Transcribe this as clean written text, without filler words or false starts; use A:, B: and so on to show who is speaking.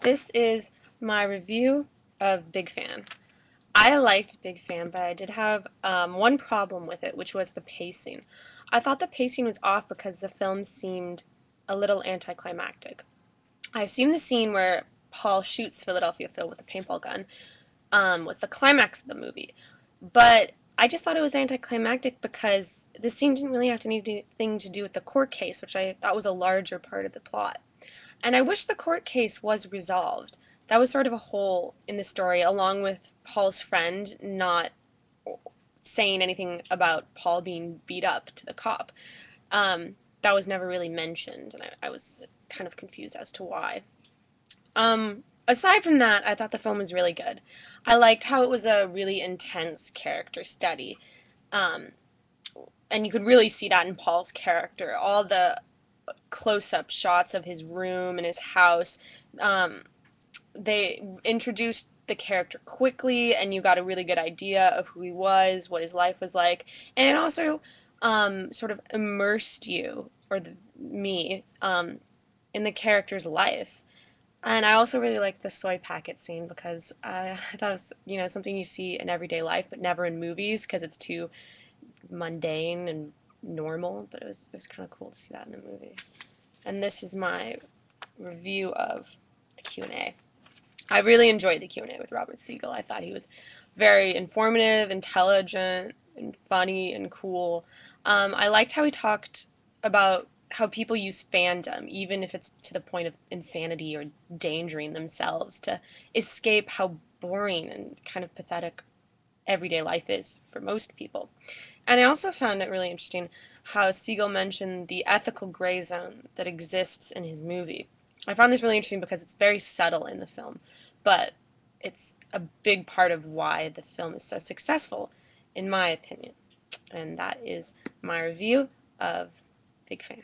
A: This is my review of Big Fan. I liked Big Fan, but I did have one problem with it, which was the pacing. I thought the pacing was off because the film seemed a little anticlimactic. I assume the scene where Paul shoots Philadelphia Phil with the paintball gun was the climax of the movie, but I just thought it was anticlimactic because this scene didn't really have anything to do with the court case, which I thought was a larger part of the plot. And I wish the court case was resolved. That was sort of a hole in the story, along with Paul's friend not saying anything about Paul being beat up to the cop. That was never really mentioned, and I was kind of confused as to why. Aside from that, I thought the film was really good. I liked how it was a really intense character study. Um, and you could really see that in Paul's character. All the close-up shots of his room and his house. Um, they introduced the character quickly, and you got a really good idea of who he was, what his life was like, and it also sort of immersed you, or me, in the character's life. And I also really like the soy packet scene because I thought it was, something you see in everyday life, but never in movies because it's too mundane and normal. But it was kind of cool to see that in a movie. And this is my review of the Q&A. I really enjoyed the Q&A with Robert Siegel. I thought he was very informative, intelligent, and funny and cool. I liked how he talked about how people use fandom, even if it's to the point of insanity or endangering themselves, to escape how boring and kind of pathetic everyday life is for most people. And I also found it really interesting how Siegel mentioned the ethical gray zone that exists in his movie. I found this really interesting because it's very subtle in the film, but it's a big part of why the film is so successful, in my opinion. And that is my review of Big Fan.